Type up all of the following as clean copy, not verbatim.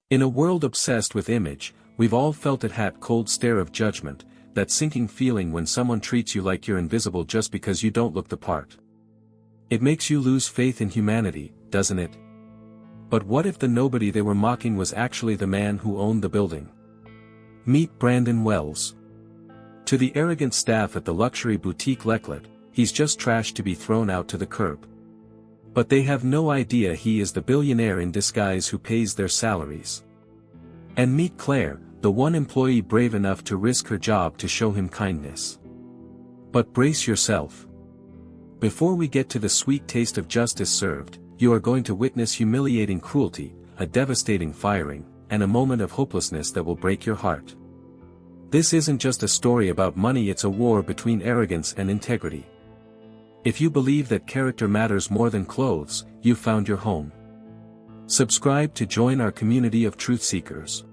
In a world obsessed with image, we've all felt that cold stare of judgment, that sinking feeling when someone treats you like you're invisible just because you don't look the part. It makes you lose faith in humanity, doesn't it? But what if the nobody they were mocking was actually the man who owned the building? Meet Brandon Wells. To the arrogant staff at the luxury boutique Leclet, he's just trash to be thrown out to the curb. But they have no idea he is the billionaire in disguise who pays their salaries. And meet Claire, the one employee brave enough to risk her job to show him kindness. But brace yourself. Before we get to the sweet taste of justice served, you are going to witness humiliating cruelty, a devastating firing, and a moment of hopelessness that will break your heart. This isn't just a story about money, it's a war between arrogance and integrity. If you believe that character matters more than clothes, you've found your home. Subscribe to join our community of truth seekers.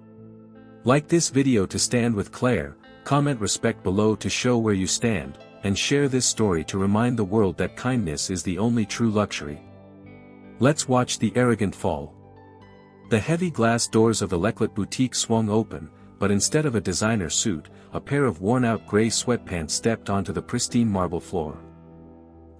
Like this video to stand with Claire, comment respect below to show where you stand, and share this story to remind the world that kindness is the only true luxury. Let's watch the arrogant fall. The heavy glass doors of the Leclet boutique swung open, but instead of a designer suit, a pair of worn-out gray sweatpants stepped onto the pristine marble floor.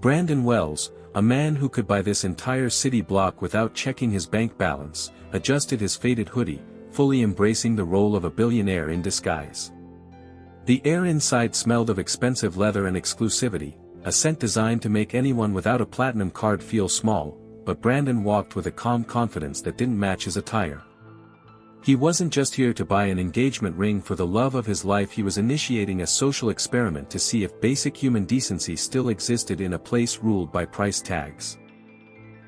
Brandon Wells, a man who could buy this entire city block without checking his bank balance, adjusted his faded hoodie, fully embracing the role of a billionaire in disguise. The air inside smelled of expensive leather and exclusivity, a scent designed to make anyone without a platinum card feel small, but Brandon walked with a calm confidence that didn't match his attire. He wasn't just here to buy an engagement ring for the love of his life, he was initiating a social experiment to see if basic human decency still existed in a place ruled by price tags.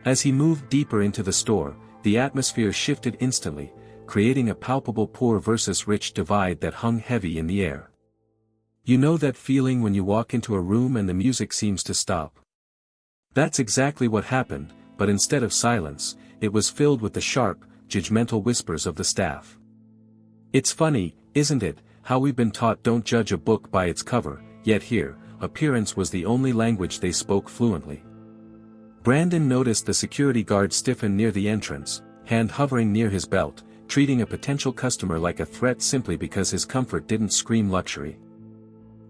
As he moved deeper into the store, the atmosphere shifted instantly, creating a palpable poor versus rich divide that hung heavy in the air. You know that feeling when you walk into a room and the music seems to stop? That's exactly what happened, but instead of silence, it was filled with the sharp, judgmental whispers of the staff. It's funny, isn't it, how we've been taught don't judge a book by its cover, yet here, appearance was the only language they spoke fluently. Brandon noticed the security guard stiffen near the entrance, hand hovering near his belt, treating a potential customer like a threat simply because his comfort didn't scream luxury.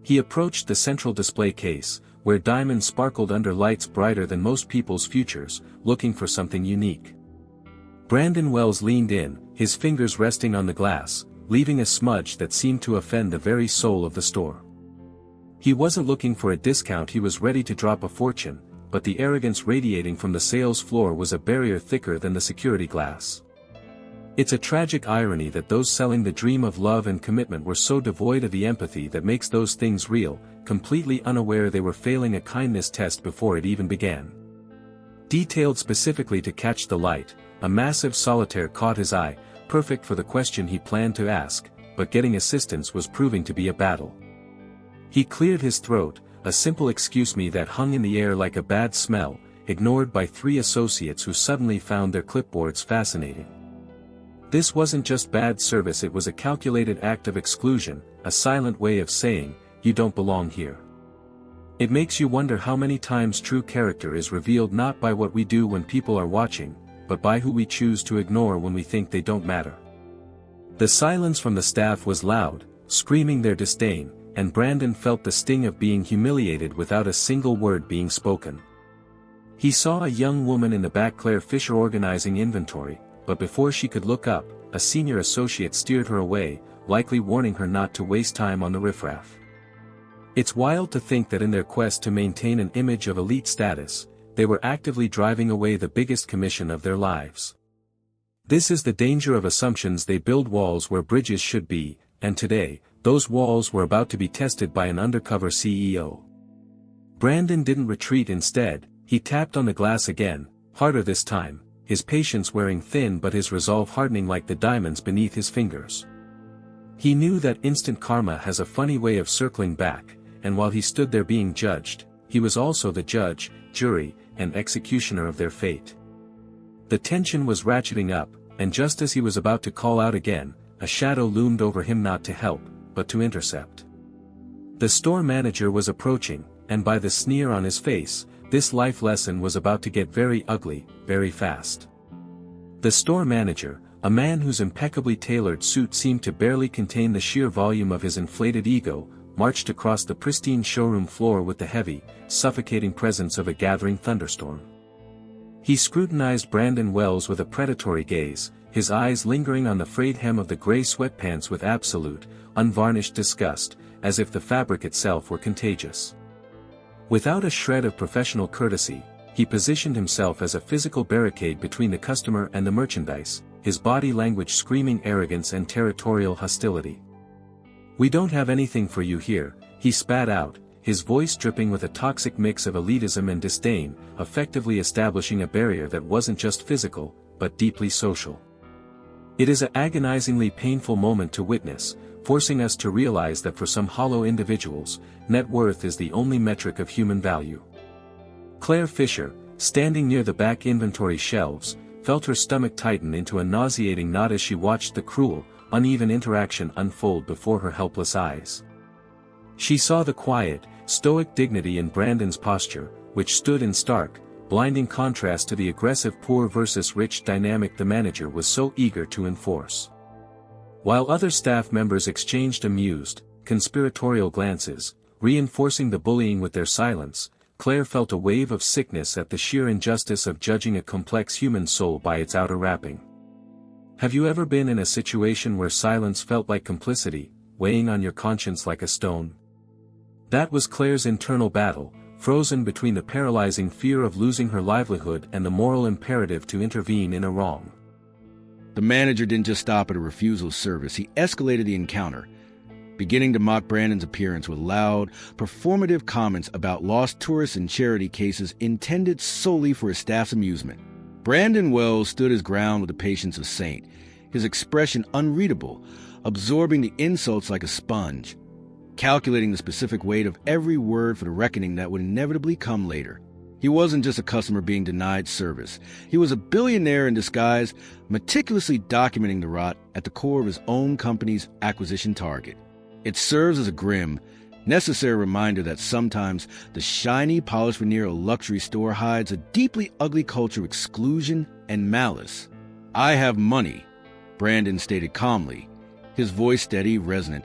He approached the central display case, where diamonds sparkled under lights brighter than most people's futures, looking for something unique. Brandon Wells leaned in, his fingers resting on the glass, leaving a smudge that seemed to offend the very soul of the store. He wasn't looking for a discount, he was ready to drop a fortune, but the arrogance radiating from the sales floor was a barrier thicker than the security glass. It's a tragic irony that those selling the dream of love and commitment were so devoid of the empathy that makes those things real, completely unaware they were failing a kindness test before it even began. Detailed specifically to catch the light, a massive solitaire caught his eye, perfect for the question he planned to ask, but getting assistance was proving to be a battle. He cleared his throat, a simple "excuse me" that hung in the air like a bad smell, ignored by three associates who suddenly found their clipboards fascinating. This wasn't just bad service, it was a calculated act of exclusion, a silent way of saying, "You don't belong here." It makes you wonder how many times true character is revealed not by what we do when people are watching, but by who we choose to ignore when we think they don't matter. The silence from the staff was loud, screaming their disdain, and Brandon felt the sting of being humiliated without a single word being spoken. He saw a young woman in the back, Claire Fisher, organizing inventory, but before she could look up, a senior associate steered her away, likely warning her not to waste time on the riffraff. It's wild to think that in their quest to maintain an image of elite status, they were actively driving away the biggest commission of their lives. This is the danger of assumptions. They build walls where bridges should be, and today, those walls were about to be tested by an undercover CEO. Brandon didn't retreat, instead, he tapped on the glass again, harder this time, his patience wearing thin but his resolve hardening like the diamonds beneath his fingers. He knew that instant karma has a funny way of circling back, and while he stood there being judged, he was also the judge, jury, and executioner of their fate. The tension was ratcheting up, and just as he was about to call out again, a shadow loomed over him, not to help, but to intercept. The store manager was approaching, and by the sneer on his face, this life lesson was about to get very ugly, very fast. The store manager, A man whose impeccably tailored suit seemed to barely contain the sheer volume of his inflated ego, marched across the pristine showroom floor with the heavy, suffocating presence of a gathering thunderstorm. He scrutinized Brandon Wells with a predatory gaze, his eyes lingering on the frayed hem of the gray sweatpants with absolute, unvarnished disgust, as if the fabric itself were contagious. Without a shred of professional courtesy, he positioned himself as a physical barricade between the customer and the merchandise, his body language screaming arrogance and territorial hostility. "We don't have anything for you here," he spat out, his voice dripping with a toxic mix of elitism and disdain, effectively establishing a barrier that wasn't just physical, but deeply social. It is an agonizingly painful moment to witness, forcing us to realize that for some hollow individuals, net worth is the only metric of human value. Claire Fisher, standing near the back inventory shelves, felt her stomach tighten into a nauseating knot as she watched the cruel, uneven interaction unfold before her helpless eyes. She saw the quiet, stoic dignity in Brandon's posture, which stood in stark, blinding contrast to the aggressive poor versus rich dynamic the manager was so eager to enforce. While other staff members exchanged amused, conspiratorial glances, reinforcing the bullying with their silence, Claire felt a wave of sickness at the sheer injustice of judging a complex human soul by its outer wrapping. Have you ever been in a situation where silence felt like complicity, weighing on your conscience like a stone? That was Claire's internal battle, frozen between the paralyzing fear of losing her livelihood and the moral imperative to intervene in a wrong. The manager didn't just stop at a refusal of service, he escalated the encounter, beginning to mock Brandon's appearance with loud, performative comments about lost tourists and charity cases intended solely for his staff's amusement. Brandon Wells stood his ground with the patience of a saint, his expression unreadable, absorbing the insults like a sponge, calculating the specific weight of every word for the reckoning that would inevitably come later. He wasn't just a customer being denied service. He was a billionaire in disguise, meticulously documenting the rot at the core of his own company's acquisition target. It serves as a grim, necessary reminder that sometimes the shiny, polished veneer of a luxury store hides a deeply ugly culture of exclusion and malice. "I have money," Brandon stated calmly, his voice steady, resonant,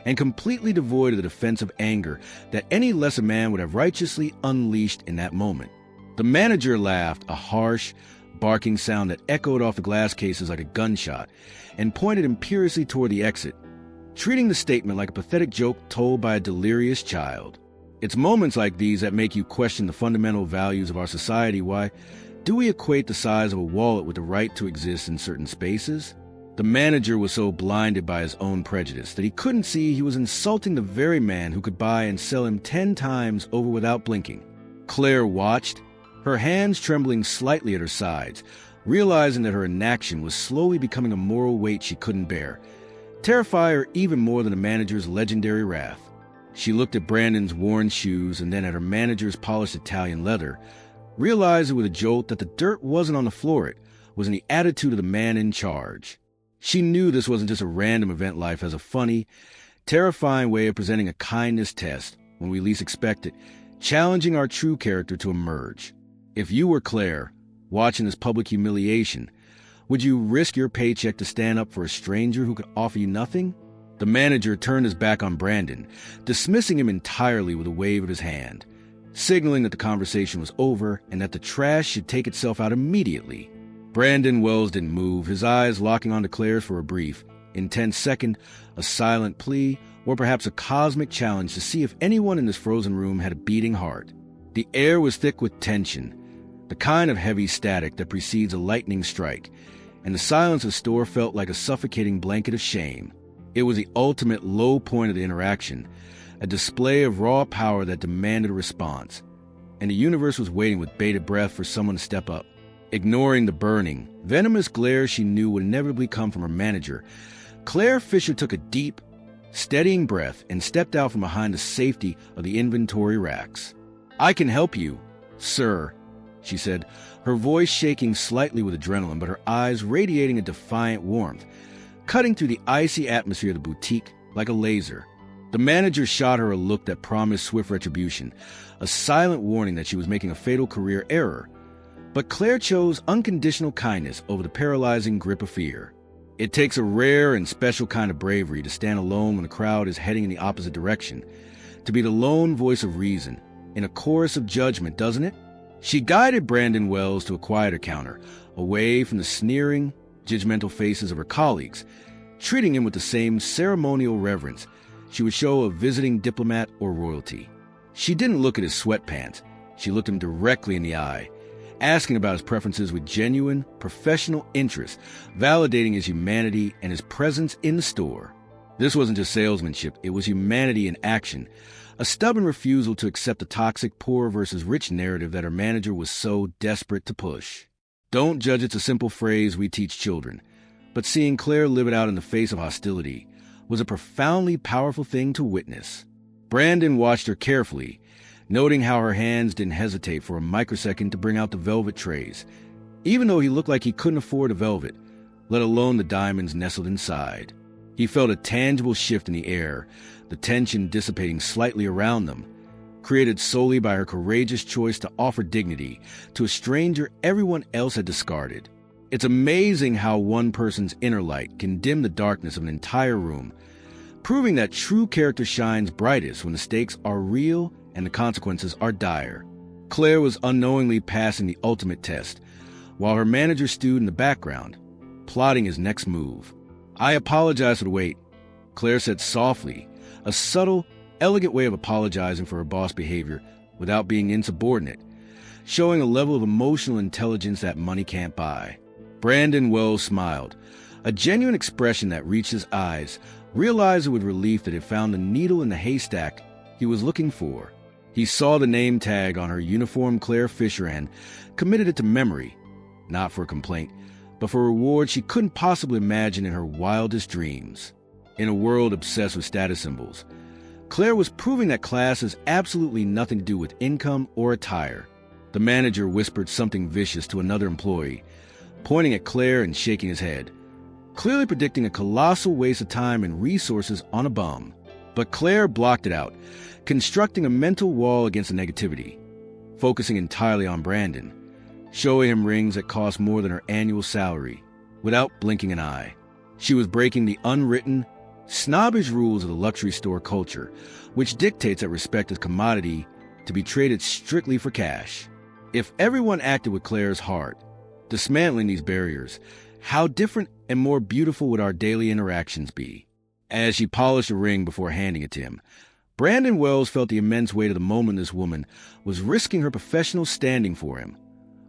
and completely devoid of the defensive anger that any lesser man would have righteously unleashed in that moment. The manager laughed, a harsh, barking sound that echoed off the glass cases like a gunshot, and pointed imperiously toward the exit, treating the statement like a pathetic joke told by a delirious child. It's moments like these that make you question the fundamental values of our society. Why do we equate the size of a wallet with the right to exist in certain spaces? The manager was so blinded by his own prejudice that he couldn't see he was insulting the very man who could buy and sell him 10 times over without blinking. Claire watched, her hands trembling slightly at her sides, realizing that her inaction was slowly becoming a moral weight she couldn't bear, terrify her even more than the manager's legendary wrath. She looked at Brandon's worn shoes and then at her manager's polished Italian leather, realizing with a jolt that the dirt wasn't on the floor, it was in the attitude of the man in charge. She knew this wasn't just a random event. Life has a funny, terrifying way of presenting a kindness test when we least expect it, challenging our true character to emerge. If you were Claire, watching this public humiliation, would you risk your paycheck to stand up for a stranger who could offer you nothing? The manager turned his back on Brandon, dismissing him entirely with a wave of his hand, signaling that the conversation was over and that the trash should take itself out immediately. Brandon Wells didn't move, his eyes locking onto Claire's for a brief, intense second, a silent plea, or perhaps a cosmic challenge to see if anyone in this frozen room had a beating heart. The air was thick with tension, the kind of heavy static that precedes a lightning strike, and the silence of the store felt like a suffocating blanket of shame. It was the ultimate low point of the interaction, a display of raw power that demanded a response, and the universe was waiting with bated breath for someone to step up. Ignoring the burning, venomous glare she knew would inevitably come from her manager, Claire Fisher took a deep, steadying breath and stepped out from behind the safety of the inventory racks. "I can help you, sir," she said, her voice shaking slightly with adrenaline but her eyes radiating a defiant warmth, cutting through the icy atmosphere of the boutique like a laser. The manager shot her a look that promised swift retribution, a silent warning that she was making a fatal career error. But Claire chose unconditional kindness over the paralyzing grip of fear. It takes a rare and special kind of bravery to stand alone when the crowd is heading in the opposite direction, to be the lone voice of reason in a chorus of judgment, doesn't it? She guided Brandon Wells to a quieter counter, away from the sneering, judgmental faces of her colleagues, treating him with the same ceremonial reverence she would show a visiting diplomat or royalty. She didn't look at his sweatpants. She looked him directly in the eye, asking about his preferences with genuine, professional interest, validating his humanity and his presence in the store. This wasn't just salesmanship, it was humanity in action, a stubborn refusal to accept the toxic poor versus rich narrative that her manager was so desperate to push. Don't judge it's a simple phrase we teach children, but seeing Claire live it out in the face of hostility was a profoundly powerful thing to witness. Brandon watched her carefully, noting how her hands didn't hesitate for a microsecond to bring out the velvet trays, even though he looked like he couldn't afford a velvet, let alone the diamonds nestled inside. He felt a tangible shift in the air, the tension dissipating slightly around them, created solely by her courageous choice to offer dignity to a stranger everyone else had discarded. It's amazing how one person's inner light can dim the darkness of an entire room, proving that true character shines brightest when the stakes are real and the consequences are dire. Claire was unknowingly passing the ultimate test, while her manager stewed in the background, plotting his next move. "I apologize for the wait," Claire said softly, a subtle, elegant way of apologizing for her boss behavior without being insubordinate, showing a level of emotional intelligence that money can't buy. Brandon Wells smiled, a genuine expression that reached his eyes, realizing with relief that it found the needle in the haystack he was looking for. He saw the name tag on her uniform Claire Fisher and committed it to memory, not for a complaint, but for a reward she couldn't possibly imagine in her wildest dreams. In a world obsessed with status symbols, Claire was proving that class has absolutely nothing to do with income or attire. The manager whispered something vicious to another employee, pointing at Claire and shaking his head, clearly predicting a colossal waste of time and resources on a bum. But Claire blocked it out, constructing a mental wall against the negativity, focusing entirely on Brandon, showing him rings that cost more than her annual salary, without blinking an eye. She was breaking the unwritten, snobbish rules of the luxury store culture, which dictates that respect is commodity to be traded strictly for cash. If everyone acted with Claire's heart, dismantling these barriers, how different and more beautiful would our daily interactions be? As she polished a ring before handing it to him, Brandon Wells felt the immense weight of the moment this woman was risking her professional standing for him,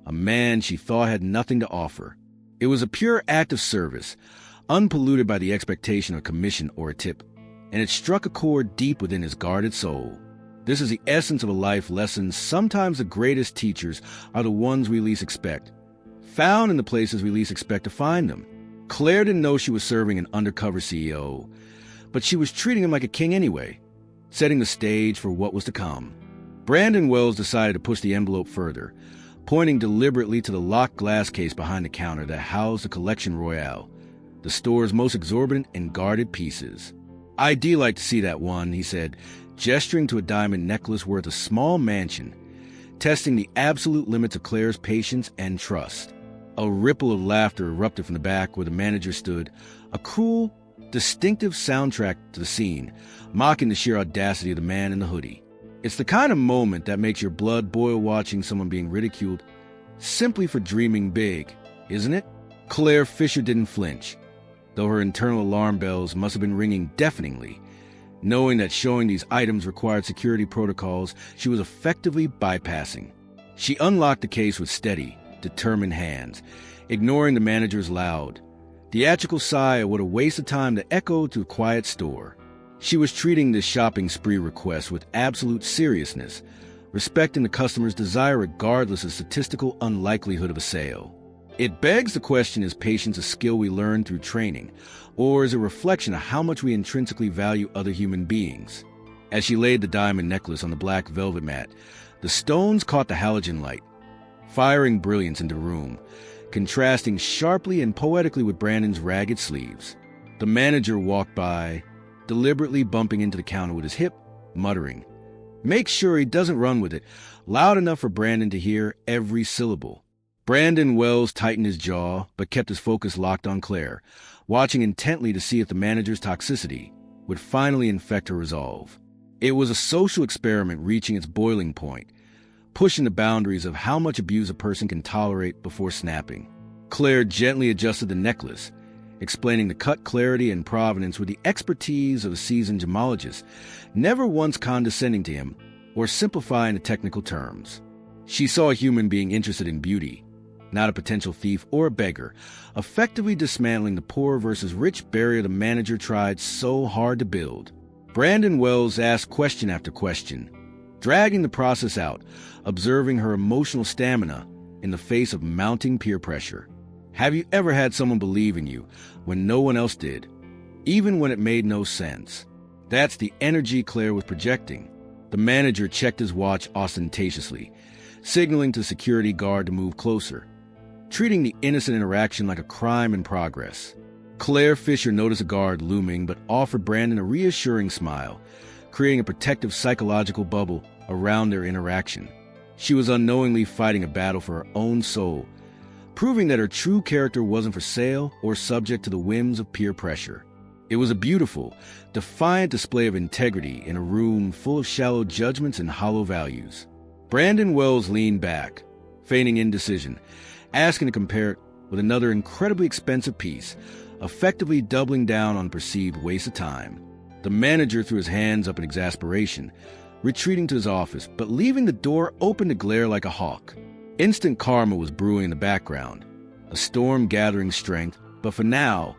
a man she thought had nothing to offer. It was a pure act of service, unpolluted by the expectation of commission or a tip, and it struck a chord deep within his guarded soul. This is the essence of a life lesson. Sometimes the greatest teachers are the ones we least expect, found in the places we least expect to find them. Claire didn't know she was serving an undercover CEO, but she was treating him like a king anyway, setting the stage for what was to come. Brandon Wells decided to push the envelope further, pointing deliberately to the locked glass case behind the counter that housed the Collection Royale, the store's most exorbitant and guarded pieces. "I'd like to see that one," he said, gesturing to a diamond necklace worth a small mansion, testing the absolute limits of Claire's patience and trust. A ripple of laughter erupted from the back where the manager stood, a cruel, distinctive soundtrack to the scene, mocking the sheer audacity of the man in the hoodie. It's the kind of moment that makes your blood boil watching someone being ridiculed simply for dreaming big, isn't it? Claire Fisher didn't flinch, though her internal alarm bells must have been ringing deafeningly. Knowing that showing these items required security protocols she was effectively bypassing. She unlocked the case with steady, determined hands, ignoring the manager's loud, theatrical sigh of what a waste of time that echoed to a quiet store. She was treating this shopping spree request with absolute seriousness, respecting the customer's desire regardless of statistical unlikelihood of a sale. It begs the question, is patience a skill we learn through training, or is it a reflection of how much we intrinsically value other human beings? As she laid the diamond necklace on the black velvet mat, the stones caught the halogen light, firing brilliance into the room, contrasting sharply and poetically with Brandon's ragged sleeves. The manager walked by, deliberately bumping into the counter with his hip, muttering, "Make sure he doesn't run with it," loud enough for Brandon to hear every syllable. Brandon Wells tightened his jaw, but kept his focus locked on Claire, watching intently to see if the manager's toxicity would finally infect her resolve. It was a social experiment reaching its boiling point, pushing the boundaries of how much abuse a person can tolerate before snapping. Claire gently adjusted the necklace, explaining the cut clarity and provenance with the expertise of a seasoned gemologist, never once condescending to him or simplifying the technical terms. She saw a human being interested in beauty, not a potential thief or a beggar, effectively dismantling the poor versus rich barrier the manager tried so hard to build. Brandon Wells asked question after question, dragging the process out, observing her emotional stamina in the face of mounting peer pressure. Have you ever had someone believe in you when no one else did, even when it made no sense? That's the energy Claire was projecting. The manager checked his watch ostentatiously, signaling to the security guard to move closer, treating the innocent interaction like a crime in progress. Claire Fisher noticed a guard looming but offered Brandon a reassuring smile, creating a protective psychological bubble around their interaction. She was unknowingly fighting a battle for her own soul, proving that her true character wasn't for sale or subject to the whims of peer pressure. It was a beautiful, defiant display of integrity in a room full of shallow judgments and hollow values. Brandon Wells leaned back, feigning indecision, asking to compare it with another incredibly expensive piece, effectively doubling down on perceived waste of time. The manager threw his hands up in exasperation, retreating to his office, but leaving the door open to glare like a hawk. Instant karma was brewing in the background, a storm gathering strength, but for now,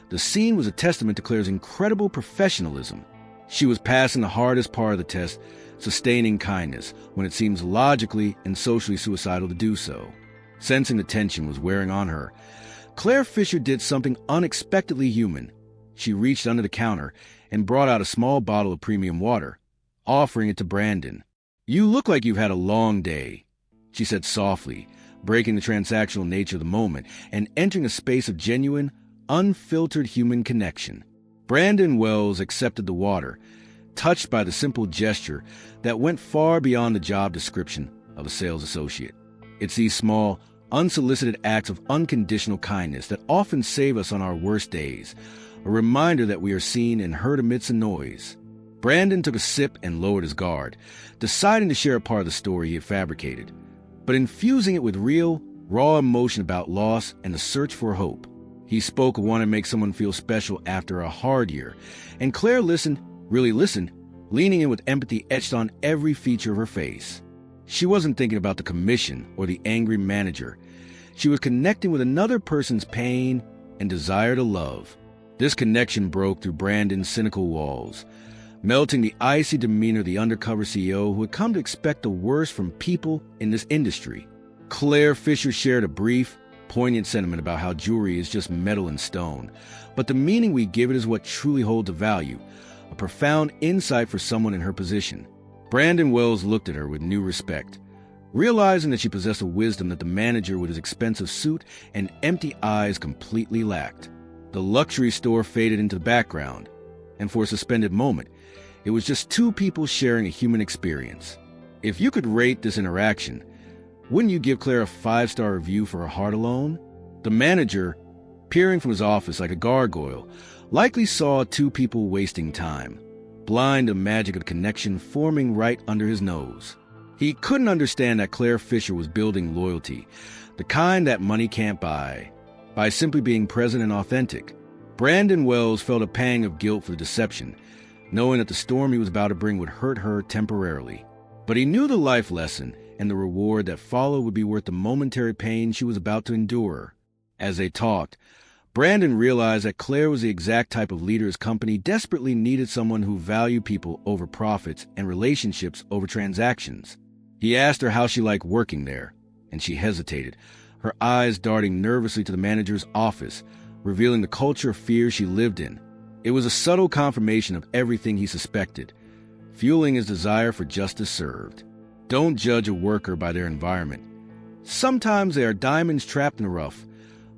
the scene was a testament to Claire's incredible professionalism. She was passing the hardest part of the test, sustaining kindness, when it seems logically and socially suicidal to do so. Sensing the tension was wearing on her, Claire Fisher did something unexpectedly human. She reached under the counter and brought out a small bottle of premium water, offering it to Brandon. "You look like you've had a long day," she said softly, breaking the transactional nature of the moment and entering a space of genuine, unfiltered human connection. Brandon Wells accepted the water, touched by the simple gesture that went far beyond the job description of a sales associate. It's these small, unsolicited acts of unconditional kindness that often save us on our worst days, a reminder that we are seen and heard amidst the noise. Brandon took a sip and lowered his guard, deciding to share a part of the story he had fabricated, but infusing it with real, raw emotion about loss and the search for hope. He spoke of wanting to make someone feel special after a hard year, and Claire listened, really listened, leaning in with empathy etched on every feature of her face. She wasn't thinking about the commission or the angry manager. She was connecting with another person's pain and desire to love. This connection broke through Brandon's cynical walls, melting the icy demeanor of the undercover CEO who had come to expect the worst from people in this industry. Claire Fisher shared a brief, poignant sentiment about how jewelry is just metal and stone, but the meaning we give it is what truly holds a value, a profound insight for someone in her position. Brandon Wells looked at her with new respect, realizing that she possessed a wisdom that the manager with his expensive suit and empty eyes completely lacked. The luxury store faded into the background, and for a suspended moment, it was just two people sharing a human experience. If you could rate this interaction, wouldn't you give Claire a 5-star review for her heart alone? The manager, peering from his office like a gargoyle, likely saw two people wasting time, blind to the magic of connection forming right under his nose. He couldn't understand that Claire Fisher was building loyalty, the kind that money can't buy, by simply being present and authentic. Brandon Wells felt a pang of guilt for the deception, knowing that the storm he was about to bring would hurt her temporarily. But he knew the life lesson and the reward that followed would be worth the momentary pain she was about to endure. As they talked, Brandon realized that Claire was the exact type of leader his company desperately needed, someone who valued people over profits and relationships over transactions. He asked her how she liked working there, and she hesitated, her eyes darting nervously to the manager's office, revealing the culture of fear she lived in. It was a subtle confirmation of everything he suspected, fueling his desire for justice served. Don't judge a worker by their environment. Sometimes they are diamonds trapped in the rough,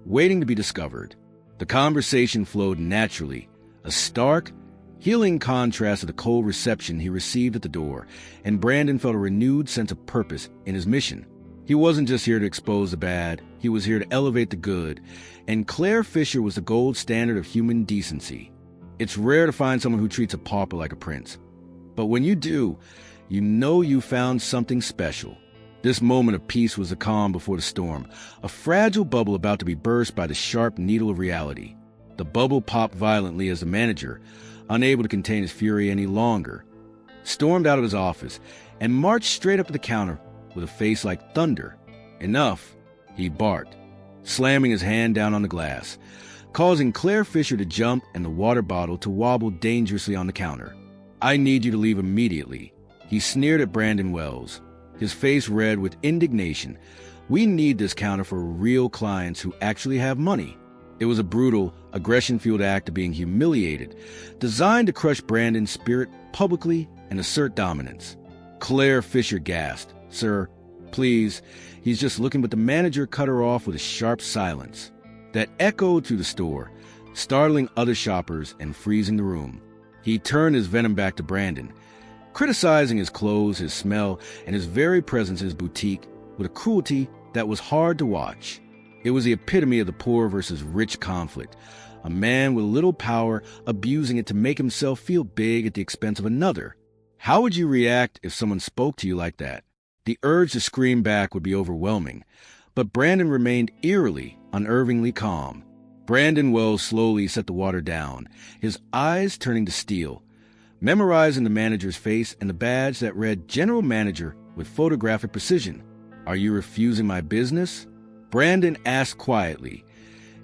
waiting to be discovered. The conversation flowed naturally, a stark, healing contrast to the cold reception he received at the door, and Brandon felt a renewed sense of purpose in his mission. He wasn't just here to expose the bad, he was here to elevate the good, and Claire Fisher was the gold standard of human decency. It's rare to find someone who treats a pauper like a prince. But when you do, you know you found something special. This moment of peace was the calm before the storm, a fragile bubble about to be burst by the sharp needle of reality. The bubble popped violently as the manager, unable to contain his fury any longer, stormed out of his office and marched straight up to the counter with a face like thunder. "Enough," he barked, slamming his hand down on the glass, causing Claire Fisher to jump and the water bottle to wobble dangerously on the counter. "I need you to leave immediately." He sneered at Brandon Wells, his face red with indignation. "We need this counter for real clients who actually have money." It was a brutal, aggression-fueled act of being humiliated, designed to crush Brandon's spirit publicly and assert dominance. Claire Fisher gasped. "Sir, please." He's just looking, but the manager cut her off with a sharp silence that echoed through the store, startling other shoppers and freezing the room. He turned his venom back to Brandon, criticizing his clothes, his smell, and his very presence in his boutique with a cruelty that was hard to watch. It was the epitome of the poor versus rich conflict, a man with little power abusing it to make himself feel big at the expense of another. How would you react if someone spoke to you like that? The urge to scream back would be overwhelming, but Brandon remained eerily, unnervingly calm. Brandon Wells slowly set the water down, his eyes turning to steel, memorizing the manager's face and the badge that read General Manager with photographic precision. "Are you refusing my business?" Brandon asked quietly,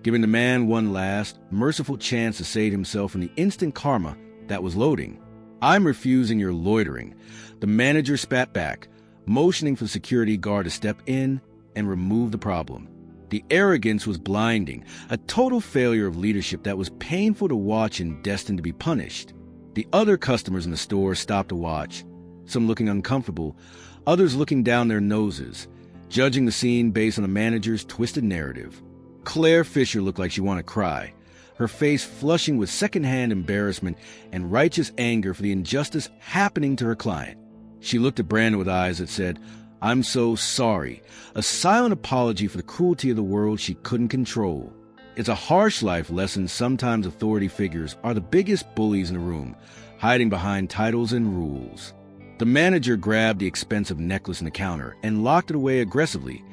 giving the man one last, merciful chance to save himself from the instant karma that was loading. "I'm refusing your loitering." The manager spat back, motioning for the security guard to step in and remove the problem. The arrogance was blinding, a total failure of leadership that was painful to watch and destined to be punished. The other customers in the store stopped to watch, some looking uncomfortable, others looking down their noses, judging the scene based on the manager's twisted narrative. Claire Fisher looked like she wanted to cry, her face flushing with secondhand embarrassment and righteous anger for the injustice happening to her client. She looked at Brandon with eyes that said, "I'm so sorry," a silent apology for the cruelty of the world she couldn't control. It's a harsh life lesson. Sometimes authority figures are the biggest bullies in the room, hiding behind titles and rules. The manager grabbed the expensive necklace on the counter and locked it away aggressively,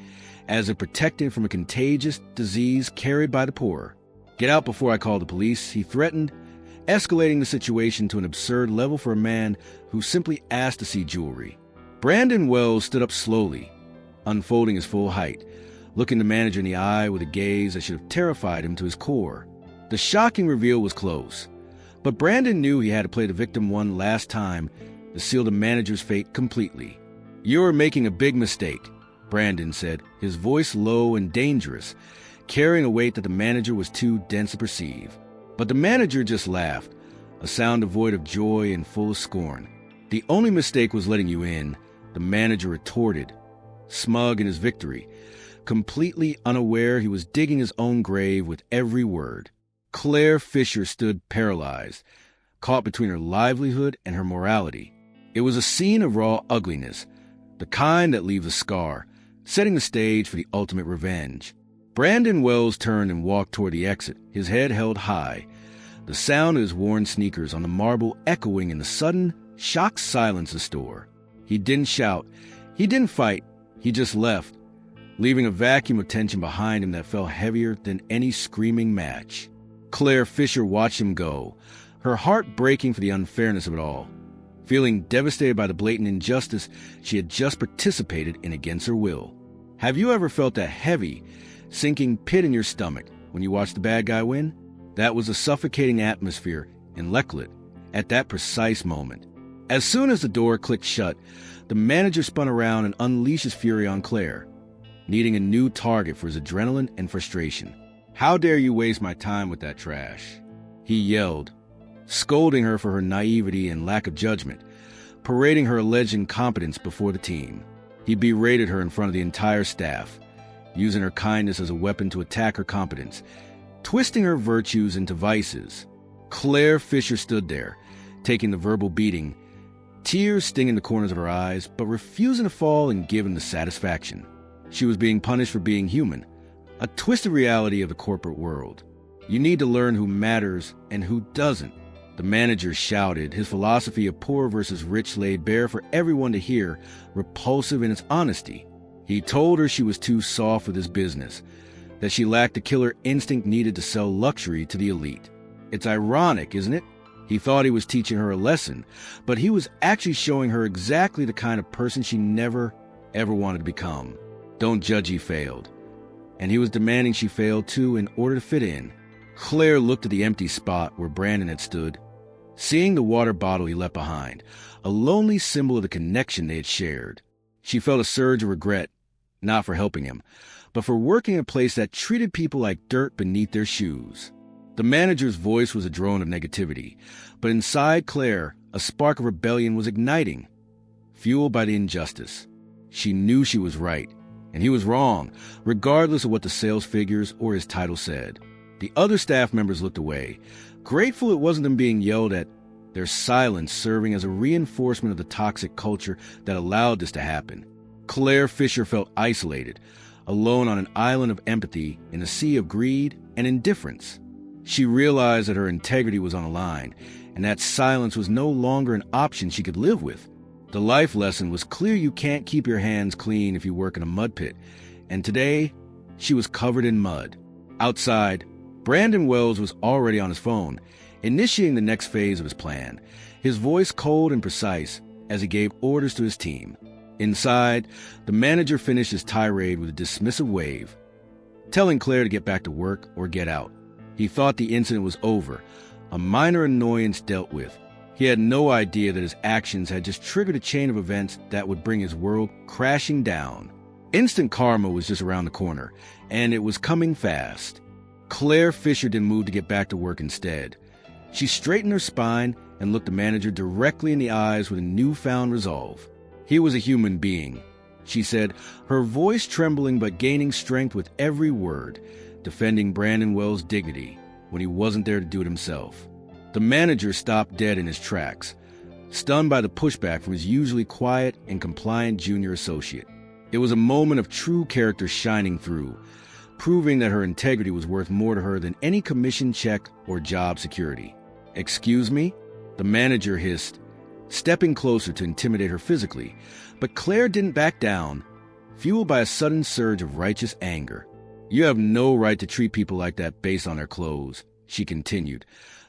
as if protecting from a contagious disease carried by the poor. "Get out before I call the police," he threatened, escalating the situation to an absurd level for a man who simply asked to see jewelry. Brandon Wells stood up slowly, unfolding his full height, looking the manager in the eye with a gaze that should have terrified him to his core. The shocking reveal was close, but Brandon knew he had to play the victim one last time to seal the manager's fate completely. "You're making a big mistake," Brandon said, his voice low and dangerous, carrying a weight that the manager was too dense to perceive. But the manager just laughed, a sound devoid of joy and full of scorn. "The only mistake was letting you in," the manager retorted, smug in his victory, completely unaware he was digging his own grave with every word. Claire Fisher stood paralyzed, caught between her livelihood and her morality. It was a scene of raw ugliness, the kind that leaves a scar, setting the stage for the ultimate revenge. Brandon Wells turned and walked toward the exit, his head held high, the sound of his worn sneakers on the marble echoing in the sudden, shocked silence of the store. He didn't shout, he didn't fight, he just left, leaving a vacuum of tension behind him that felt heavier than any screaming match. Claire Fisher watched him go, her heart breaking for the unfairness of it all, feeling devastated by the blatant injustice she had just participated in against her will. Have you ever felt that heavy, sinking pit in your stomach when you watched the bad guy win? That was a suffocating atmosphere in Lecklet at that precise moment. As soon as the door clicked shut, the manager spun around and unleashed his fury on Claire, needing a new target for his adrenaline and frustration. "How dare you waste my time with that trash?" he yelled, scolding her for her naivety and lack of judgment, parading her alleged incompetence before the team. He berated her in front of the entire staff, using her kindness as a weapon to attack her competence, twisting her virtues into vices. Claire Fisher stood there, taking the verbal beating, tears stinging the corners of her eyes, but refusing to fall and give him the satisfaction. She was being punished for being human, a twisted reality of the corporate world. You need to learn who matters and who doesn't. The manager shouted, his philosophy of poor versus rich laid bare for everyone to hear, repulsive in its honesty. He told her she was too soft for this business, that she lacked the killer instinct needed to sell luxury to the elite. It's ironic, isn't it? He thought he was teaching her a lesson, but he was actually showing her exactly the kind of person she never, ever wanted to become. Don't judge, he failed. And he was demanding she fail too in order to fit in. Claire looked at the empty spot where Brandon had stood, seeing the water bottle he left behind, a lonely symbol of the connection they had shared. She felt a surge of regret, not for helping him, but for working in a place that treated people like dirt beneath their shoes. The manager's voice was a drone of negativity, but inside Claire, a spark of rebellion was igniting, fueled by the injustice. She knew she was right, and he was wrong, regardless of what the sales figures or his title said. The other staff members looked away, grateful it wasn't them being yelled at, their silence serving as a reinforcement of the toxic culture that allowed this to happen. Claire Fisher felt isolated, alone on an island of empathy in a sea of greed and indifference. She realized that her integrity was on the line, and that silence was no longer an option she could live with. The life lesson was clear: you can't keep your hands clean if you work in a mud pit, and today, she was covered in mud. Outside, Brandon Wells was already on his phone, initiating the next phase of his plan, his voice cold and precise as he gave orders to his team. Inside, the manager finished his tirade with a dismissive wave, telling Claire to get back to work or get out. He thought the incident was over, a minor annoyance dealt with. He had no idea that his actions had just triggered a chain of events that would bring his world crashing down. Instant karma was just around the corner, and it was coming fast. Claire Fisher didn't move to get back to work instead. She straightened her spine and looked the manager directly in the eyes with a newfound resolve. He was a human being, she said, her voice trembling but gaining strength with every word, defending Brandon Wells' dignity when he wasn't there to do it himself. The manager stopped dead in his tracks, stunned by the pushback from his usually quiet and compliant junior associate. It was a moment of true character shining through, proving that her integrity was worth more to her than any commission check or job security. "Excuse me?" the manager hissed, stepping closer to intimidate her physically, but Claire didn't back down, fueled by a sudden surge of righteous anger. "You have no right to treat people like that based on their clothes," she continued,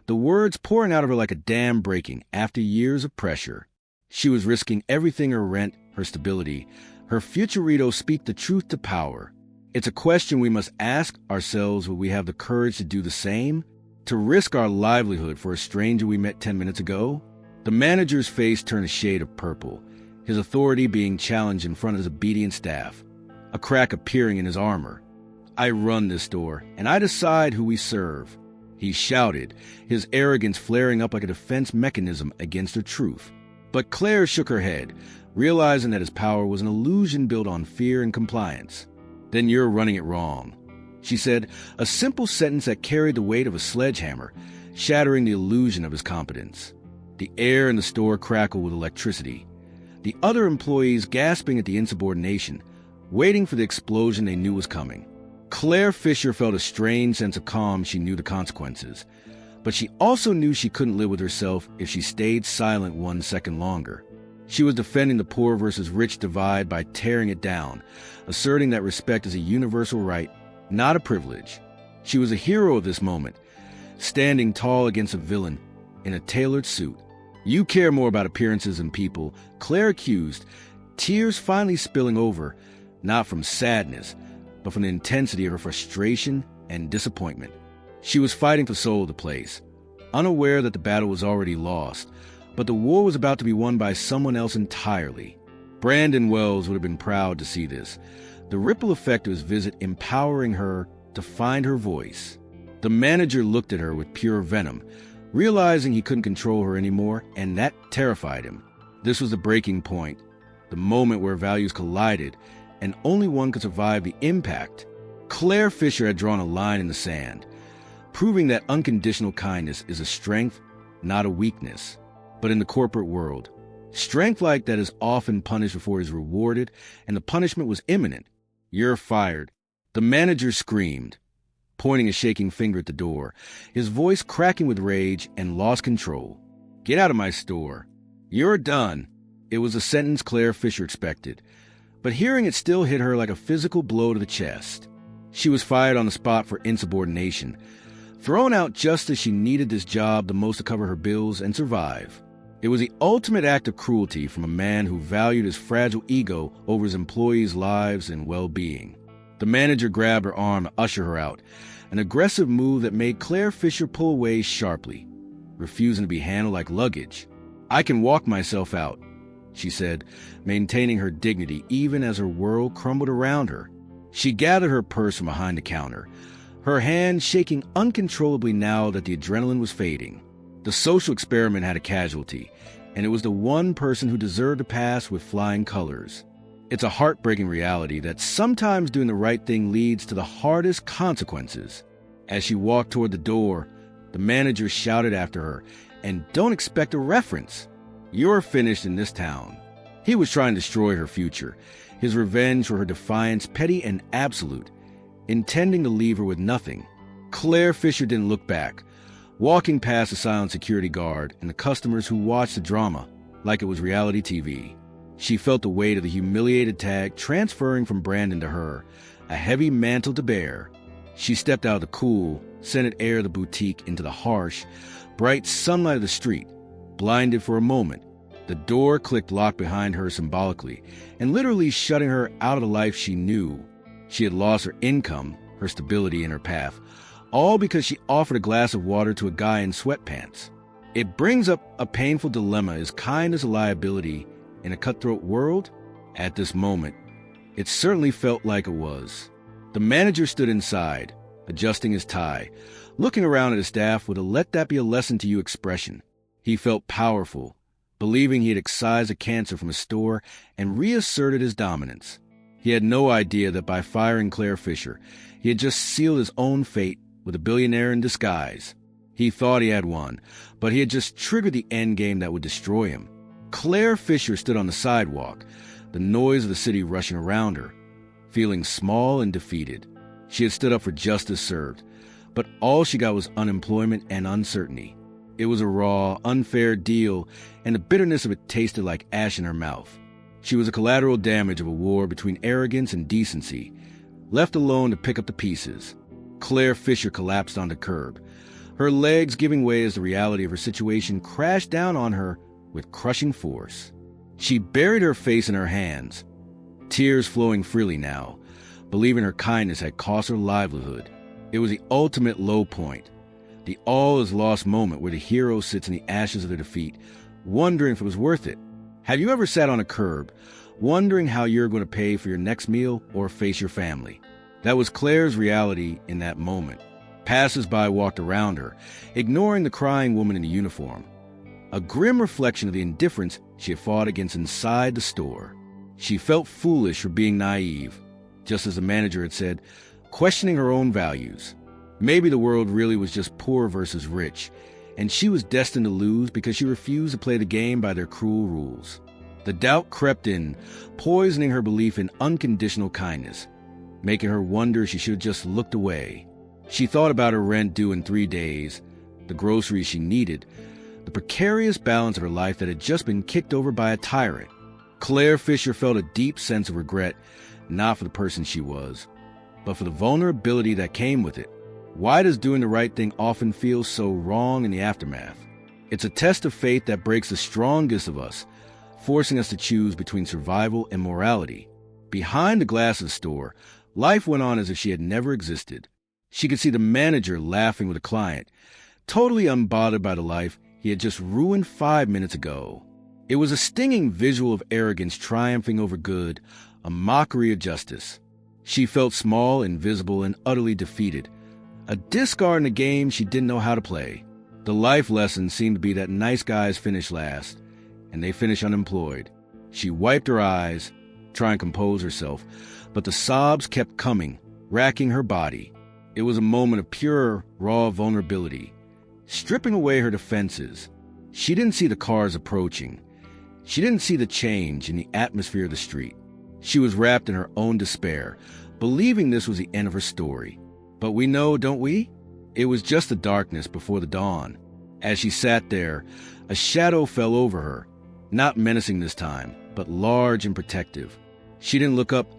the words pouring out of her like a dam breaking after years of pressure. She was risking everything: her rent, her stability, her futurito. Speak the truth to power. It's a question we must ask ourselves: will we have the courage to do the same? To risk our livelihood for a stranger we met 10 minutes ago? The manager's face turned a shade of purple, his authority being challenged in front of his obedient staff, a crack appearing in his armor. "I run this store, and I decide who we serve," he shouted, his arrogance flaring up like a defense mechanism against her truth. But Claire shook her head, realizing that his power was an illusion built on fear and compliance. "Then you're running it wrong," she said, a simple sentence that carried the weight of a sledgehammer, shattering the illusion of his competence. The air in the store crackled with electricity, the other employees gasping at the insubordination, waiting for the explosion they knew was coming. Claire Fisher felt a strange sense of calm. She knew the consequences, but she also knew she couldn't live with herself if she stayed silent 1 second longer. She was defending the poor versus rich divide by tearing it down, asserting that respect is a universal right, not a privilege. She was a hero of this moment, standing tall against a villain in a tailored suit. "You care more about appearances than people," Claire accused, tears finally spilling over, not from sadness, but from the intensity of her frustration and disappointment. She was fighting for the soul of the place, unaware that the battle was already lost, but the war was about to be won by someone else entirely. Brandon Wells would have been proud to see this, the ripple effect of his visit empowering her to find her voice. The manager looked at her with pure venom, realizing he couldn't control her anymore, and that terrified him. This was the breaking point, the moment where values collided, and only one could survive the impact. Claire Fisher had drawn a line in the sand, proving that unconditional kindness is a strength, not a weakness. But in the corporate world, strength like that is often punished before it is rewarded, and the punishment was imminent. "You're fired." The manager screamed, pointing a shaking finger at the door, his voice cracking with rage and lost control. "Get out of my store. You're done." It was a sentence Claire Fisher expected, but hearing it still hit her like a physical blow to the chest. She was fired on the spot for insubordination, thrown out just as she needed this job the most to cover her bills and survive. It was the ultimate act of cruelty from a man who valued his fragile ego over his employees' lives and well-being. The manager grabbed her arm to usher her out, an aggressive move that made Claire Fisher pull away sharply, refusing to be handled like luggage. "I can walk myself out," she said, maintaining her dignity even as her world crumbled around her. She gathered her purse from behind the counter, her hand shaking uncontrollably now that the adrenaline was fading. The social experiment had a casualty, and it was the one person who deserved to pass with flying colors. It's a heartbreaking reality that sometimes doing the right thing leads to the hardest consequences. As she walked toward the door, the manager shouted after her, "And don't expect a reference. You're finished in this town." He was trying to destroy her future, his revenge for her defiance petty and absolute, intending to leave her with nothing. Claire Fisher didn't look back, walking past the silent security guard and the customers who watched the drama like it was reality TV. She felt the weight of the humiliated tag transferring from Brandon to her, a heavy mantle to bear. She stepped out of the cool, scented air of the boutique into the harsh, bright sunlight of the street, blinded for a moment. The door clicked locked behind her symbolically, and literally shutting her out of the life she knew. She had lost her income, her stability, and her path, all because she offered a glass of water to a guy in sweatpants. It brings up a painful dilemma. Is kindness a liability in a cutthroat world? At this moment, it certainly felt like it was. The manager stood inside, adjusting his tie, looking around at his staff with a "let that be a lesson to you" expression. He felt powerful, believing he had excised a cancer from his store and reasserted his dominance. He had no idea that by firing Claire Fisher, he had just sealed his own fate with a billionaire in disguise. He thought he had won, but he had just triggered the endgame that would destroy him. Claire Fisher stood on the sidewalk, the noise of the city rushing around her, feeling small and defeated. She had stood up for justice served, but all she got was unemployment and uncertainty. It was a raw, unfair deal, and the bitterness of it tasted like ash in her mouth. She was a collateral damage of a war between arrogance and decency, left alone to pick up the pieces. Claire Fisher collapsed on the curb, her legs giving way as the reality of her situation crashed down on her with crushing force. She buried her face in her hands, tears flowing freely now, believing her kindness had cost her livelihood. It was the ultimate low point, the all-is-lost moment where the hero sits in the ashes of their defeat, wondering if it was worth it. Have you ever sat on a curb, wondering how you're going to pay for your next meal or face your family? That was Claire's reality in that moment. Passers-by walked around her, ignoring the crying woman in the uniform, a grim reflection of the indifference she had fought against inside the store. She felt foolish for being naive, just as the manager had said, questioning her own values. Maybe the world really was just poor versus rich, and she was destined to lose because she refused to play the game by their cruel rules. The doubt crept in, poisoning her belief in unconditional kindness, making her wonder if she should have just looked away. She thought about her rent due in 3 days, the groceries she needed, the precarious balance of her life that had just been kicked over by a tyrant. Claire Fisher felt a deep sense of regret, not for the person she was, but for the vulnerability that came with it. Why does doing the right thing often feel so wrong in the aftermath? It's a test of fate that breaks the strongest of us, forcing us to choose between survival and morality. Behind the glass of the store, life went on as if she had never existed. She could see the manager laughing with a client, totally unbothered by the life he had just ruined 5 minutes ago. It was a stinging visual of arrogance triumphing over good, a mockery of justice. She felt small, invisible, and utterly defeated, a discard in a game she didn't know how to play. The life lesson seemed to be that nice guys finish last, and they finish unemployed. She wiped her eyes, trying to compose herself, but the sobs kept coming, racking her body. It was a moment of pure, raw vulnerability, stripping away her defenses. She didn't see the cars approaching. She didn't see the change in the atmosphere of the street. She was wrapped in her own despair, believing this was the end of her story. But we know, don't we? It was just the darkness before the dawn. As she sat there, a shadow fell over her, not menacing this time, but large and protective. She didn't look up,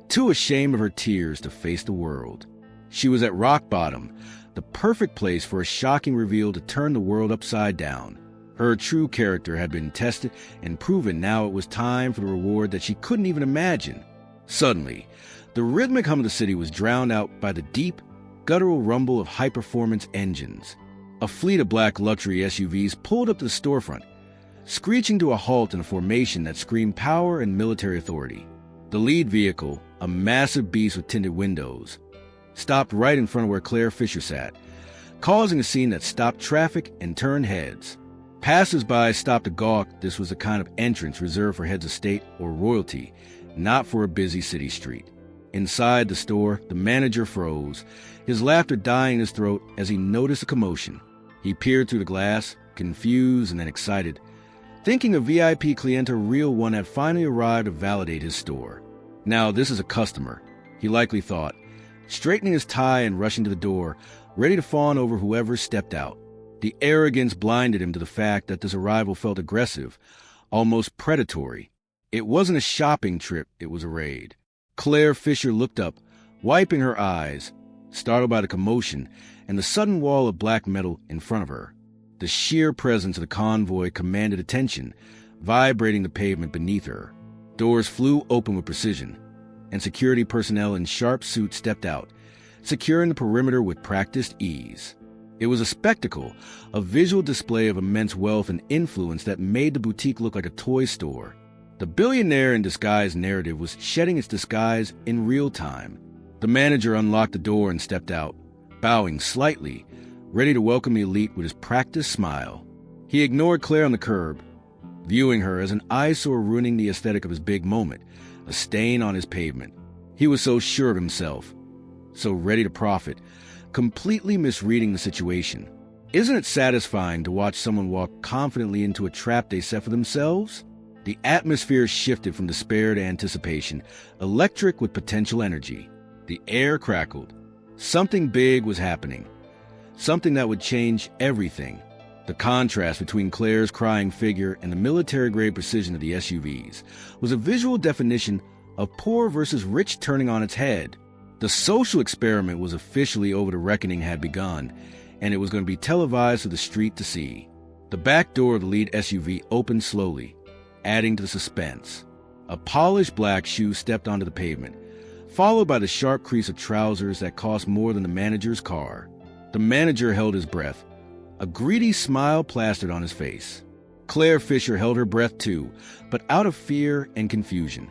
too ashamed of her tears to face the world. She was at rock bottom, the perfect place for a shocking reveal to turn the world upside down. Her true character had been tested and proven. Now it was time for the reward that she couldn't even imagine. Suddenly, the rhythmic hum of the city was drowned out by the deep, guttural rumble of high-performance engines. A fleet of black luxury SUVs pulled up to the storefront, screeching to a halt in a formation that screamed power and military authority. The lead vehicle, a massive beast with tinted windows, stopped right in front of where Claire Fisher sat, causing a scene that stopped traffic and turned heads. Passers-by stopped to gawk. This was the kind of entrance reserved for heads of state or royalty, not for a busy city street. Inside the store, the manager froze, his laughter dying in his throat as he noticed a commotion. He peered through the glass, confused and then excited, thinking a VIP client, a real one, had finally arrived to validate his store. Now this is a customer, he likely thought, straightening his tie and rushing to the door, ready to fawn over whoever stepped out. The arrogance blinded him to the fact that this arrival felt aggressive, almost predatory. It wasn't a shopping trip, it was a raid. Claire Fisher looked up, wiping her eyes, startled by the commotion and the sudden wall of black metal in front of her. The sheer presence of the convoy commanded attention, vibrating the pavement beneath her. Doors flew open with precision, and security personnel in sharp suits stepped out, securing the perimeter with practiced ease. It was a spectacle, a visual display of immense wealth and influence that made the boutique look like a toy store. The billionaire in disguise narrative was shedding its disguise in real time. The manager unlocked the door and stepped out, bowing slightly, ready to welcome the elite with his practiced smile. He ignored Claire on the curb, viewing her as an eyesore ruining the aesthetic of his big moment, a stain on his pavement. He was so sure of himself, so ready to profit, completely misreading the situation. Isn't it satisfying to watch someone walk confidently into a trap they set for themselves? The atmosphere shifted from despair to anticipation, electric with potential energy. The air crackled. Something big was happening. Something that would change everything. The contrast between Claire's crying figure and the military-grade precision of the SUVs was a visual definition of poor versus rich turning on its head. The social experiment was officially over. The reckoning had begun, and it was going to be televised to the street to see. The back door of the lead SUV opened slowly, adding to the suspense. A polished black shoe stepped onto the pavement, followed by the sharp crease of trousers that cost more than the manager's car. The manager held his breath, a greedy smile plastered on his face. Claire Fisher held her breath too, but out of fear and confusion.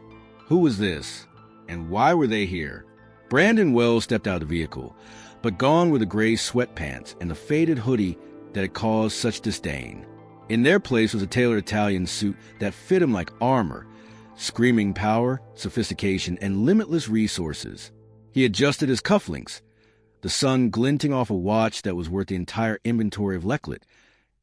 Who was this? And why were they here? Brandon Wells stepped out of the vehicle, but gone were the gray sweatpants and the faded hoodie that had caused such disdain. In their place was a tailored Italian suit that fit him like armor, screaming power, sophistication, and limitless resources. He adjusted his cufflinks, the sun glinting off a watch that was worth the entire inventory of Lecklet,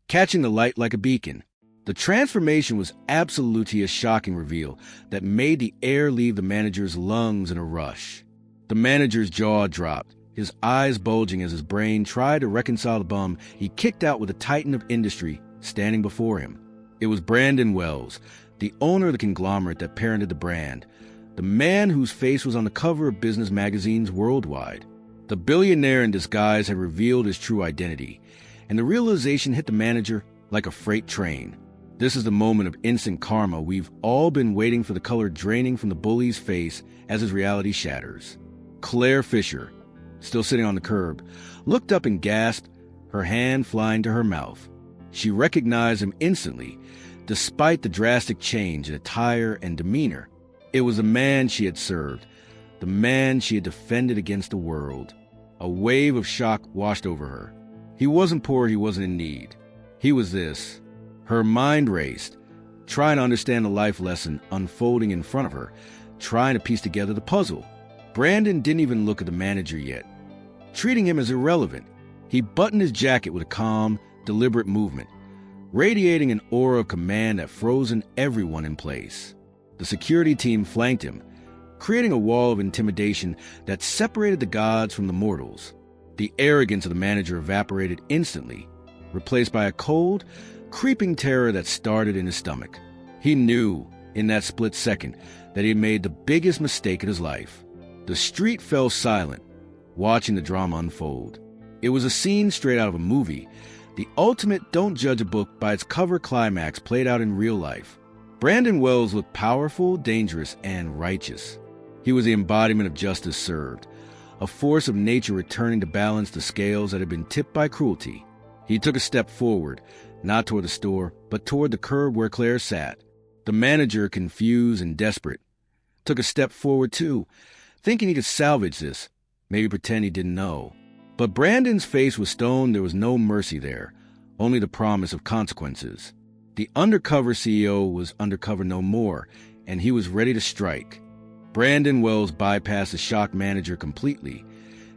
catching the light like a beacon. The transformation was absolutely a shocking reveal that made the air leave the manager's lungs in a rush. The manager's jaw dropped, his eyes bulging as his brain tried to reconcile the bum he kicked out with a titan of industry standing before him. It was Brandon Wells, the owner of the conglomerate that parented the brand, the man whose face was on the cover of business magazines worldwide. The billionaire in disguise had revealed his true identity, and the realization hit the manager like a freight train. This is the moment of instant karma we've all been waiting for, the color draining from the bully's face as his reality shatters. Claire Fisher, still sitting on the curb, looked up and gasped, her hand flying to her mouth. She recognized him instantly, despite the drastic change in attire and demeanor. It was the man she had served, the man she had defended against the world. A wave of shock washed over her. He wasn't poor, he wasn't in need. He was this. Her mind raced, trying to understand the life lesson unfolding in front of her, trying to piece together the puzzle. Brandon didn't even look at the manager yet, treating him as irrelevant. He buttoned his jacket with a calm, deliberate movement, radiating an aura of command that frozen everyone in place. The security team flanked him, creating a wall of intimidation that separated the gods from the mortals. The arrogance of the manager evaporated instantly, replaced by a cold, creeping terror that started in his stomach. He knew, in that split second, that he had made the biggest mistake of his life. The street fell silent, watching the drama unfold. It was a scene straight out of a movie, the ultimate don't judge a book by its cover climax played out in real life. Brandon Wells looked powerful, dangerous, and righteous. He was the embodiment of justice served, a force of nature returning to balance the scales that had been tipped by cruelty. He took a step forward, not toward the store, but toward the curb where Claire sat. The manager, confused and desperate, took a step forward too, thinking he could salvage this, maybe pretend he didn't know. But Brandon's face was stone. There was no mercy there, only the promise of consequences. The undercover CEO was undercover no more, and he was ready to strike. Brandon Wells bypassed the shocked manager completely,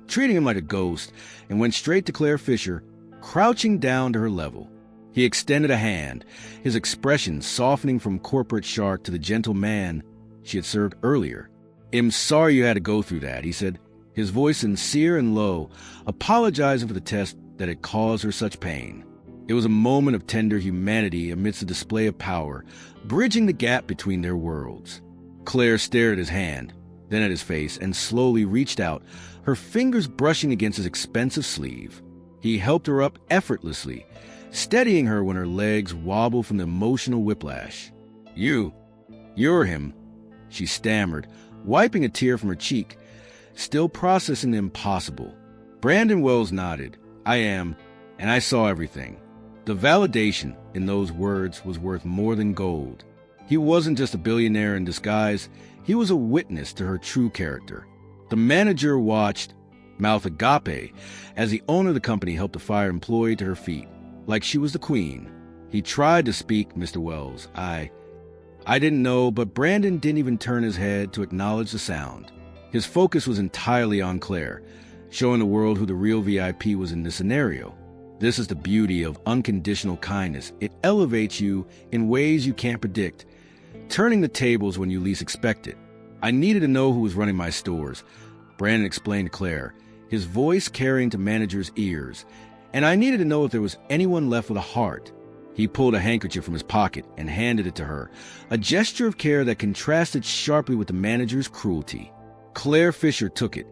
treating him like a ghost, and went straight to Claire Fisher, crouching down to her level. He extended a hand, his expression softening from corporate shark to the gentle man she had served earlier. "I'm sorry you had to go through that," he said, his voice sincere and low, apologizing for the test that had caused her such pain. It was a moment of tender humanity amidst a display of power, bridging the gap between their worlds. Claire stared at his hand, then at his face, and slowly reached out, her fingers brushing against his expensive sleeve. He helped her up effortlessly, steadying her when her legs wobbled from the emotional whiplash. You're him," she stammered, wiping a tear from her cheek, still processing the impossible. Brandon Wells nodded. "I am, and I saw everything." The validation in those words was worth more than gold. He wasn't just a billionaire in disguise, he was a witness to her true character. The manager watched, mouth agape, as the owner of the company helped the fired employee to her feet, like she was the queen. He tried to speak, "Mr. Wells, I didn't know," but Brandon didn't even turn his head to acknowledge the sound. His focus was entirely on Claire, showing the world who the real VIP was in this scenario. This is the beauty of unconditional kindness. It elevates you in ways you can't predict, turning the tables when you least expect it. "I needed to know who was running my stores," Brandon explained to Claire, his voice carrying to manager's ears. "And I needed to know if there was anyone left with a heart." He pulled a handkerchief from his pocket and handed it to her, a gesture of care that contrasted sharply with the manager's cruelty. Claire Fisher took it,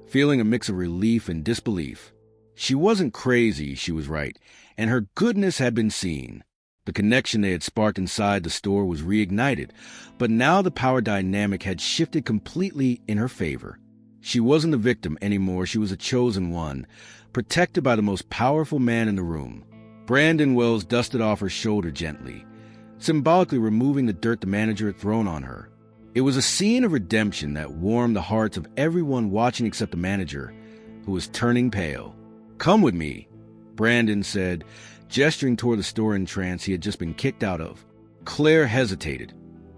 feeling a mix of relief and disbelief. She wasn't crazy, she was right, and her goodness had been seen. The connection they had sparked inside the store was reignited, but now the power dynamic had shifted completely in her favor. She wasn't a victim anymore, she was a chosen one, protected by the most powerful man in the room. Brandon Wells dusted off her shoulder gently, symbolically removing the dirt the manager had thrown on her. It was a scene of redemption that warmed the hearts of everyone watching except the manager, who was turning pale. "Come with me," Brandon said, gesturing toward the store entrance he had just been kicked out of. Claire hesitated,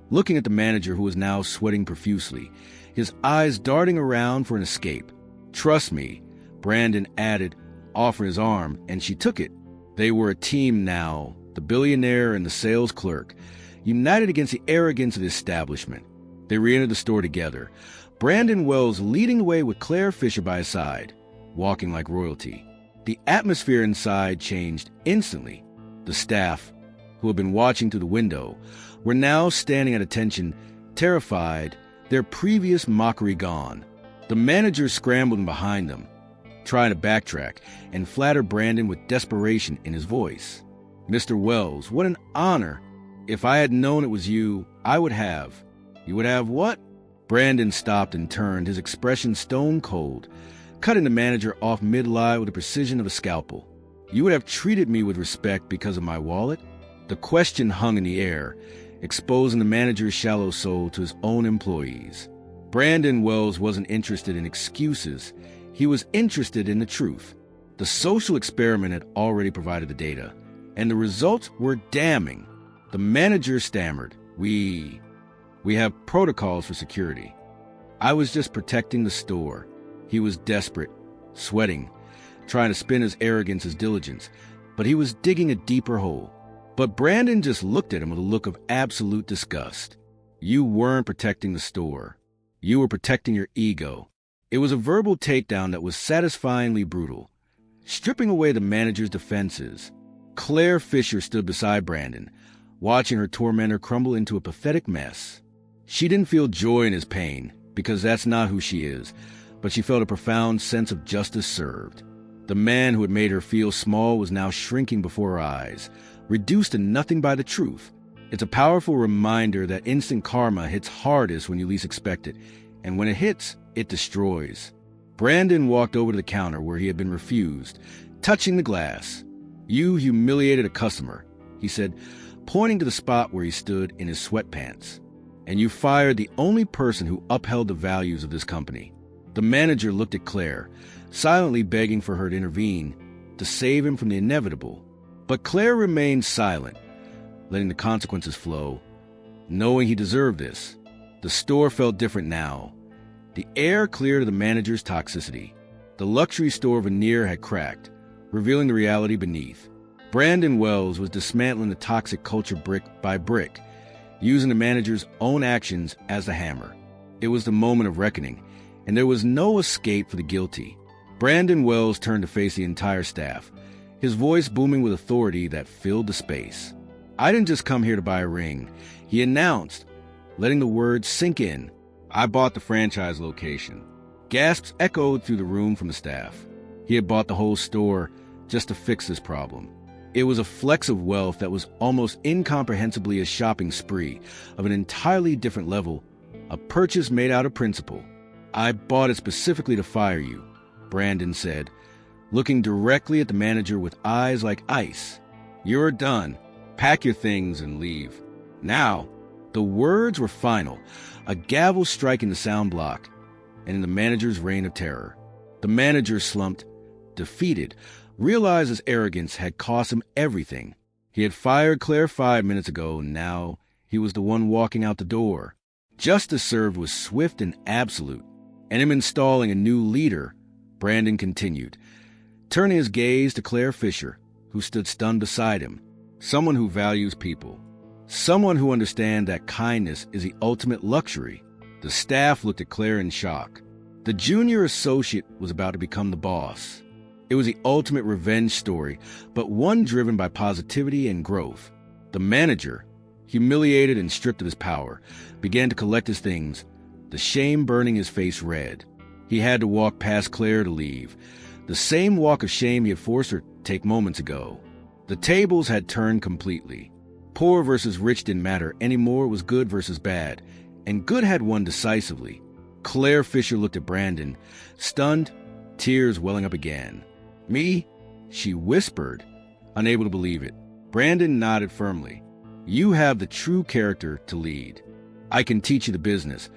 looking at the manager who was now sweating profusely, his eyes darting around for an escape. "Trust me," Brandon added, offering his arm, and she took it. They were a team now, the billionaire and the sales clerk, united against the arrogance of the establishment. They re-entered the store together, Brandon Wells leading the way with Claire Fisher by his side, walking like royalty. The atmosphere inside changed instantly. The staff, who had been watching through the window, were now standing at attention, terrified, their previous mockery gone. The manager scrambled in behind them, trying to backtrack and flatter Brandon with desperation in his voice. "Mr. Wells, what an honor. If I had known it was you, I would have." "You would have what?" Brandon stopped and turned, his expression stone cold, cutting the manager off mid-lie with the precision of a scalpel. "You would have treated me with respect because of my wallet?" The question hung in the air, exposing the manager's shallow soul to his own employees. Brandon Wells wasn't interested in excuses. He was interested in the truth. The social experiment had already provided the data, and the results were damning. The manager stammered, We have protocols for security. I was just protecting the store." He was desperate, sweating, trying to spin his arrogance as diligence, but he was digging a deeper hole. But Brandon just looked at him with a look of absolute disgust. "You weren't protecting the store. You were protecting your ego. It was a verbal takedown that was satisfyingly brutal. Stripping away the manager's defenses, Claire Fisher stood beside Brandon, watching her tormentor crumble into a pathetic mess. She didn't feel joy in his pain, because that's not who she is, but she felt a profound sense of justice served. The man who had made her feel small was now shrinking before her eyes, reduced to nothing by the truth. It's a powerful reminder that instant karma hits hardest when you least expect it, and when it hits, it destroys. Brandon walked over to the counter where he had been refused, touching the glass. "You humiliated a customer," he said, pointing to the spot where he stood in his sweatpants. "And you fired the only person who upheld the values of this company." The manager looked at Claire, silently begging for her to intervene, to save him from the inevitable. But Claire remained silent, letting the consequences flow, knowing he deserved this. The store felt different now. The air cleared of the manager's toxicity. The luxury store veneer had cracked, revealing the reality beneath. Brandon Wells was dismantling the toxic culture brick by brick, using the manager's own actions as the hammer. It was the moment of reckoning, and there was no escape for the guilty. Brandon Wells turned to face the entire staff, his voice booming with authority that filled the space. "I didn't just come here to buy a ring," he announced, letting the words sink in. "I bought the franchise location." Gasps echoed through the room from the staff. He had bought the whole store just to fix this problem. It was a flex of wealth that was almost incomprehensibly a shopping spree of an entirely different level, a purchase made out of principle. "I bought it specifically to fire you," Brandon said, looking directly at the manager with eyes like ice. "You're done. Pack your things and leave. Now." The words were final, a gavel striking the sound block, and in the manager's reign of terror. The manager slumped, defeated, realized his arrogance had cost him everything. He had fired Claire 5 minutes ago, and now he was the one walking out the door. Justice served was swift and absolute, and him installing a new leader, Brandon continued, turning his gaze to Claire Fisher, who stood stunned beside him. Someone who values people. Someone who understands that kindness is the ultimate luxury. The staff looked at Claire in shock. The junior associate was about to become the boss. It was the ultimate revenge story, but one driven by positivity and growth. The manager, humiliated and stripped of his power, began to collect his things, the shame burning his face red. He had to walk past Claire to leave, the same walk of shame he had forced her to take moments ago. The tables had turned completely. Poor versus rich didn't matter anymore. It was good versus bad, and good had won decisively. Claire Fisher looked at Brandon, stunned, tears welling up again. "Me?" she whispered, unable to believe it. Brandon nodded firmly. "You have the true character to lead. I can teach you the business,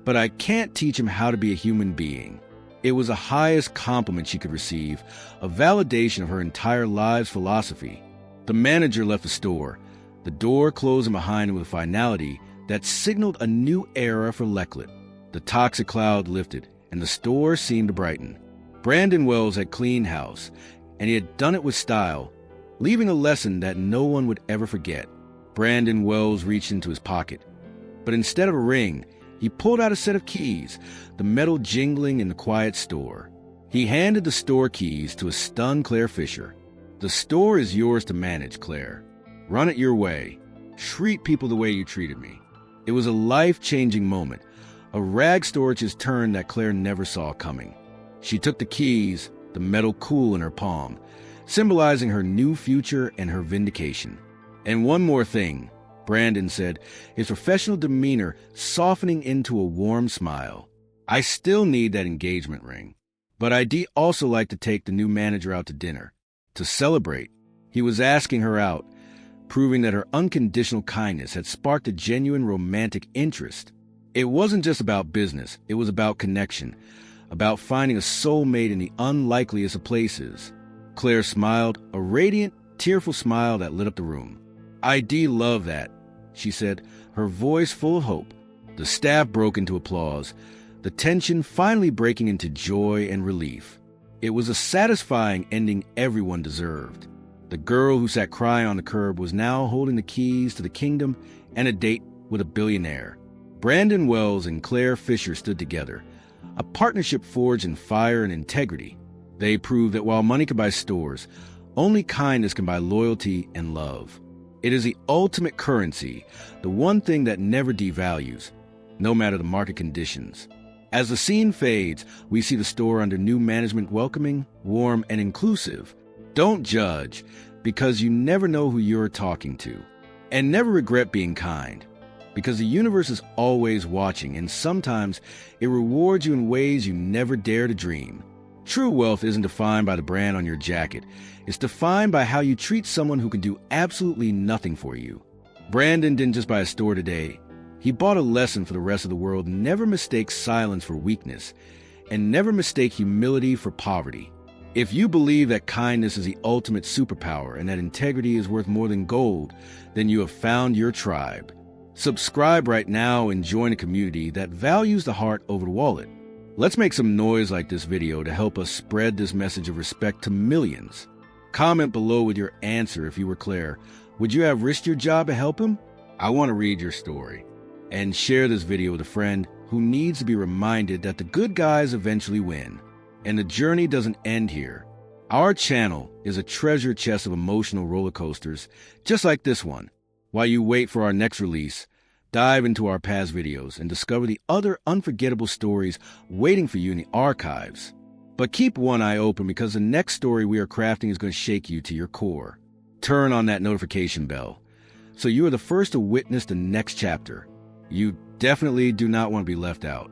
but I can't teach him how to be a human being." It was the highest compliment she could receive, a validation of her entire life's philosophy. The manager left the store, the door closing behind him with a finality that signaled a new era for Lecklet. The toxic cloud lifted, and the store seemed to brighten. Brandon Wells had cleaned house, and he had done it with style, leaving a lesson that no one would ever forget. Brandon Wells reached into his pocket, but instead of a ring, he pulled out a set of keys, the metal jingling in the quiet store. He handed the store keys to a stunned Claire Fisher. "The store is yours to manage, Claire. Run it your way. Treat people the way you treated me." It was a life-changing moment, a rag storage's turn that Claire never saw coming. She took the keys, the metal cool in her palm, symbolizing her new future and her vindication. "And one more thing," Brandon said, his professional demeanor softening into a warm smile. "I still need that engagement ring, but I'd also like to take the new manager out to dinner, to celebrate." He was asking her out, proving that her unconditional kindness had sparked a genuine romantic interest. It wasn't just about business, it was about connection, about finding a soulmate in the unlikeliest of places. Claire smiled, a radiant, tearful smile that lit up the room. "I'd love that," she said, her voice full of hope. The staff broke into applause, the tension finally breaking into joy and relief. It was a satisfying ending everyone deserved. The girl who sat crying on the curb was now holding the keys to the kingdom and a date with a billionaire. Brandon Wells and Claire Fisher stood together, a partnership forged in fire and integrity. They proved that while money can buy stores, only kindness can buy loyalty and love. It is the ultimate currency, the one thing that never devalues, no matter the market conditions. As the scene fades, we see the store under new management welcoming, warm, and inclusive. Don't judge, because you never know who you're talking to. And never regret being kind, because the universe is always watching, and sometimes it rewards you in ways you never dare to dream. True wealth isn't defined by the brand on your jacket. It's defined by how you treat someone who can do absolutely nothing for you. Brandon didn't just buy a store today. He bought a lesson for the rest of the world. Never mistake silence for weakness, and never mistake humility for poverty. If you believe that kindness is the ultimate superpower and that integrity is worth more than gold, then you have found your tribe. Subscribe right now and join a community that values the heart over the wallet. Let's make some noise like this video to help us spread this message of respect to millions. Comment below with your answer if you were Claire. Would you have risked your job to help him? I want to read your story. And share this video with a friend who needs to be reminded that the good guys eventually win. And the journey doesn't end here. Our channel is a treasure chest of emotional roller coasters, just like this one. While you wait for our next release, dive into our past videos and discover the other unforgettable stories waiting for you in the archives. But keep one eye open, because the next story we are crafting is going to shake you to your core. Turn on that notification bell so you are the first to witness the next chapter. You definitely do not want to be left out.